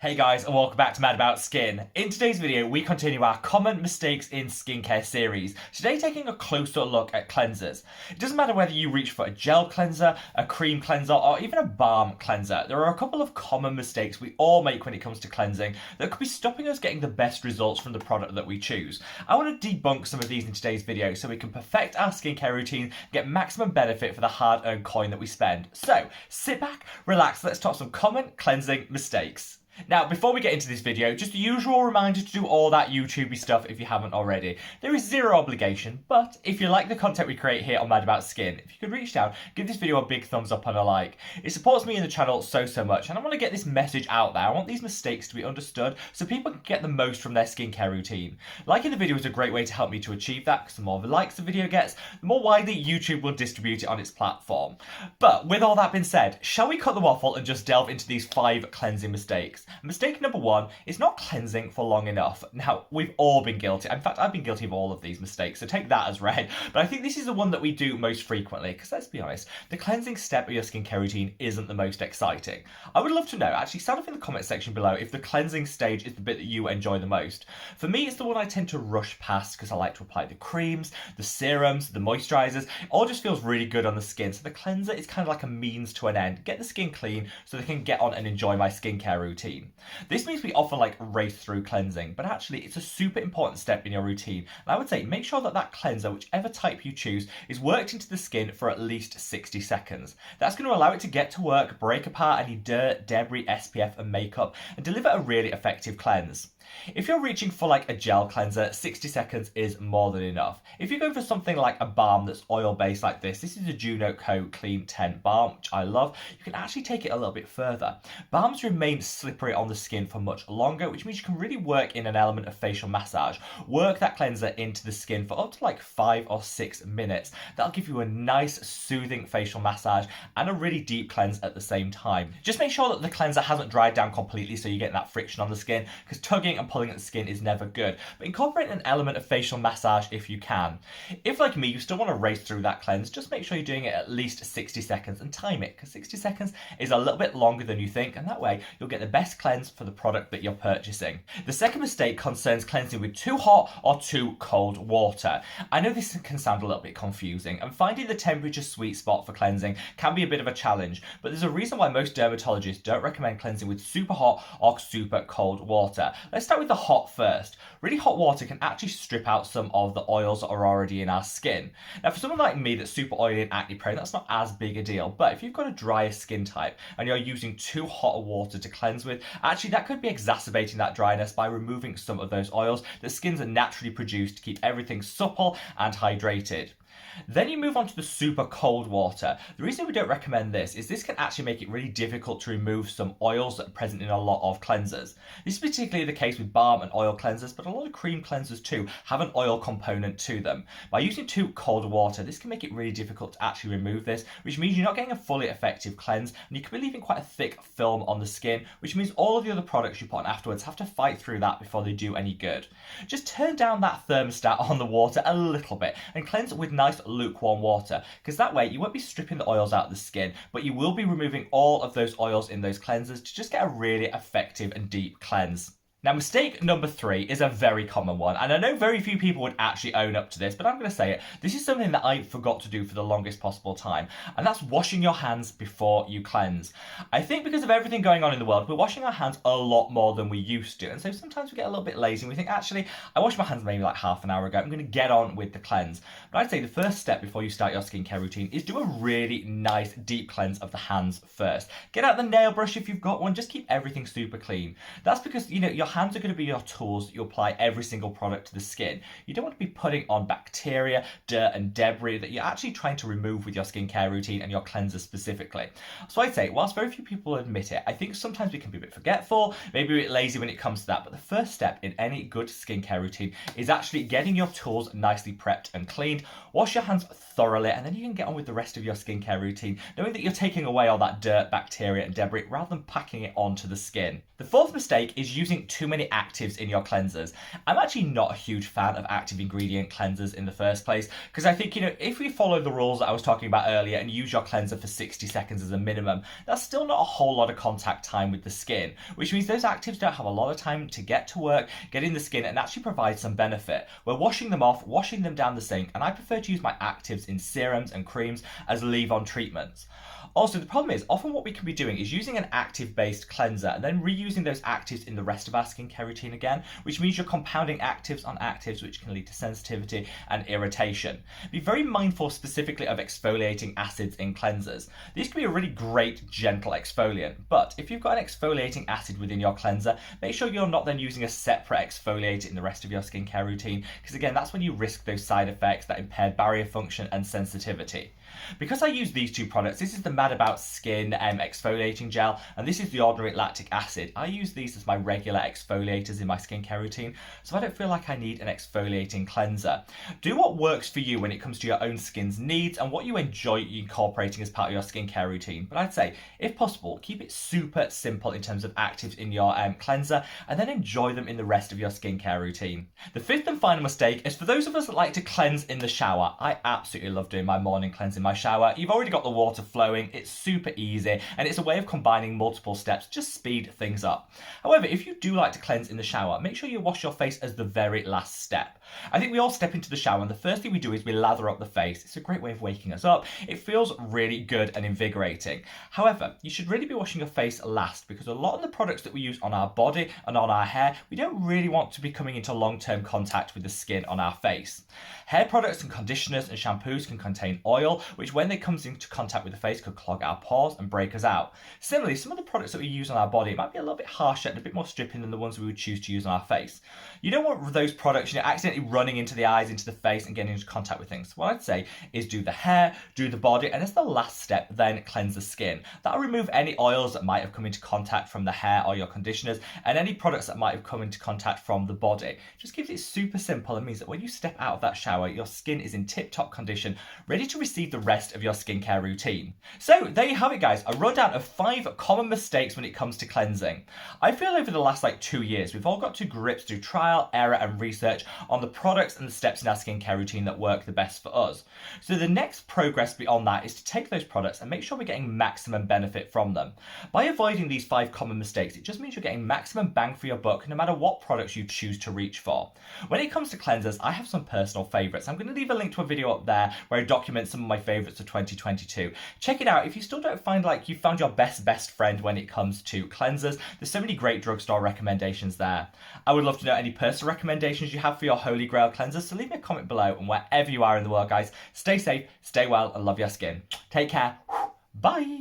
Hey guys, and welcome back to Mad About Skin. In today's video, we continue our common mistakes in skincare series. Today, taking a closer look at cleansers. It doesn't matter whether you reach for a gel cleanser, a cream cleanser, or even a balm cleanser. There are a couple of common mistakes we all make when it comes to cleansing that could be stopping us getting the best results from the product that we choose. I want to debunk some of these in today's video so we can perfect our skincare routine and get maximum benefit for the hard-earned coin that we spend. So, sit back, relax, let's talk some common cleansing mistakes. Now, before we get into this video, just the usual reminder to do all that YouTubey stuff if you haven't already. There is zero obligation, but if you like the content we create here on Mad About Skin, if you could reach down, give this video a big thumbs up and a like. It supports me in the channel so much, and I want to get this message out there. I want these mistakes to be understood so people can get the most from their skincare routine. Liking the video is a great way to help me to achieve that, because the more likes the video gets, the more widely YouTube will distribute it on its platform. But with all that being said, shall we cut the waffle and just delve into these 5 cleansing mistakes? Mistake number 1 is not cleansing for long enough. Now, we've all been guilty. In fact, I've been guilty of all of these mistakes, so take that as read. But I think this is the one that we do most frequently, because let's be honest, the cleansing step of your skincare routine isn't the most exciting. I would love to know, actually, sound off in the comment section below if the cleansing stage is the bit that you enjoy the most. For me, it's the one I tend to rush past because I like to apply the creams, the serums, the moisturizers. It all just feels really good on the skin, so the cleanser is kind of like a means to an end. Get the skin clean so they can get on and enjoy my skincare routine. This means we often race through cleansing, but actually it's a super important step in your routine. And I would say make sure that cleanser, whichever type you choose, is worked into the skin for at least 60 seconds. That's going to allow it to get to work, break apart any dirt, debris, SPF and makeup, and deliver a really effective cleanse. If you're reaching for a gel cleanser, 60 seconds is more than enough. If you go for something like a balm that's oil based like this is a Juno Co Clean 10 balm, which I love, you can actually take it a little bit further. Balms remain slippery on the skin for much longer, which means you can really work in an element of facial massage. Work that cleanser into the skin for up to 5 or 6 minutes. That'll give you a nice soothing facial massage and a really deep cleanse at the same time. Just make sure that the cleanser hasn't dried down completely so you get that friction on the skin, because tugging and pulling at the skin is never good, but incorporate an element of facial massage if you can. If, like me, you still want to race through that cleanse, just make sure you're doing it at least 60 seconds and time it, because 60 seconds is a little bit longer than you think, and that way you'll get the best cleanse for the product that you're purchasing. The second mistake concerns cleansing with too hot or too cold water. I know this can sound a little bit confusing, and finding the temperature sweet spot for cleansing can be a bit of a challenge, but there's a reason why most dermatologists don't recommend cleansing with super hot or super cold water. Let's start with the hot first. Really hot water can actually strip out some of the oils that are already in our skin. Now, for someone like me that's super oily and acne prone, that's not as big a deal, but if you've got a drier skin type and you're using too hot a water to cleanse with, actually that could be exacerbating that dryness by removing some of those oils that skins are naturally produced to keep everything supple and hydrated. Then you move on to the super cold water. The reason we don't recommend this can actually make it really difficult to remove some oils that are present in a lot of cleansers. This is particularly the case with balm and oil cleansers, but a lot of cream cleansers too have an oil component to them. By using too cold water, this can make it really difficult to actually remove this, which means you're not getting a fully effective cleanse, and you could be leaving quite a thick film on the skin, which means all of the other products you put on afterwards have to fight through that before they do any good. Just turn down that thermostat on the water a little bit and cleanse it with nice lukewarm water, because that way you won't be stripping the oils out of the skin, but you will be removing all of those oils in those cleansers to just get a really effective and deep cleanse. Now, mistake number 3 is a very common one, and I know very few people would actually own up to this, but I'm going to say it. This is something that I forgot to do for the longest possible time, and that's washing your hands before you cleanse. I think because of everything going on in the world, we're washing our hands a lot more than we used to, and so sometimes we get a little bit lazy and we think, actually, I washed my hands maybe half an hour ago, I'm going to get on with the cleanse. But I'd say the first step before you start your skincare routine is do a really nice deep cleanse of the hands first. Get out the nail brush if you've got one, just keep everything super clean. That's because, your hands are going to be your tools that you apply every single product to the skin. You don't want to be putting on bacteria, dirt and debris that you're actually trying to remove with your skincare routine and your cleanser specifically. So I'd say, whilst very few people admit it, I think sometimes we can be a bit forgetful, maybe a bit lazy when it comes to that, but the first step in any good skincare routine is actually getting your tools nicely prepped and cleaned. Wash your hands thoroughly, and then you can get on with the rest of your skincare routine, knowing that you're taking away all that dirt, bacteria and debris rather than packing it onto the skin. The fourth mistake is using too too many actives in your cleansers. I'm actually not a huge fan of active ingredient cleansers in the first place, because I think, if we follow the rules that I was talking about earlier and use your cleanser for 60 seconds as a minimum, that's still not a whole lot of contact time with the skin, which means those actives don't have a lot of time to get to work, get in the skin, and actually provide some benefit. We're washing them off, washing them down the sink, and I prefer to use my actives in serums and creams as leave-on treatments. Also, the problem is often what we can be doing is using an active-based cleanser and then reusing those actives in the rest of our skincare routine again, which means you're compounding actives on actives, which can lead to sensitivity and irritation. Be very mindful specifically of exfoliating acids in cleansers. These can be a really great, gentle exfoliant, but if you've got an exfoliating acid within your cleanser, make sure you're not then using a separate exfoliator in the rest of your skincare routine, because again, that's when you risk those side effects, that impaired barrier function and sensitivity. Because I use these two products, this is the Mad About Skin exfoliating gel, and this is the ordinary lactic acid. I use these as my regular exfoliators in my skincare routine, so I don't feel like I need an exfoliating cleanser. Do what works for you when it comes to your own skin's needs and what you enjoy incorporating as part of your skincare routine. But I'd say, if possible, keep it super simple in terms of actives in your cleanser, and then enjoy them in the rest of your skincare routine. The fifth and final mistake is for those of us that like to cleanse in the shower. I absolutely love doing my morning cleanse in my shower. You've already got the water flowing, it's super easy, and it's a way of combining multiple steps, just speed things up. However, if you do like to cleanse in the shower, make sure you wash your face as the very last step. I think we all step into the shower and the first thing we do is we lather up the face. It's a great way of waking us up. It feels really good and invigorating. However, you should really be washing your face last, because a lot of the products that we use on our body and on our hair, we don't really want to be coming into long-term contact with the skin on our face. Hair products and conditioners and shampoos can contain oil, which when they comes into contact with the face could clog our pores and break us out. Similarly, some of the products that we use on our body might be a little bit harsher and a bit more stripping than the ones we would choose to use on our face. You don't want those products, accidentally running into the eyes, into the face, and getting into contact with things. What I'd say is do the hair, do the body, and as the last step, then cleanse the skin. That'll remove any oils that might have come into contact from the hair or your conditioners, and any products that might have come into contact from the body. Just keeps it super simple and means that when you step out of that shower, your skin is in tip-top condition, ready to receive the rest of your skincare routine. So there you have it, guys, a rundown of 5 common mistakes when it comes to cleansing. I feel over the last 2 years, we've all got to grips through trial, error, and research on the products and the steps in our skincare routine that work the best for us. So the next progress beyond that is to take those products and make sure we're getting maximum benefit from them. By avoiding these 5 common mistakes, it just means you're getting maximum bang for your buck no matter what products you choose to reach for. When it comes to cleansers, I have some personal favourites. I'm going to leave a link to a video up there where I document some of my favourites of 2022. Check it out if you still don't find you found your best friend when it comes to cleansers. There's so many great drugstore recommendations there. I would love to know any personal recommendations you have for your holy grail cleansers, so leave me a comment below, and wherever you are in the world, guys, stay safe, stay well, and love your skin. Take care. Bye.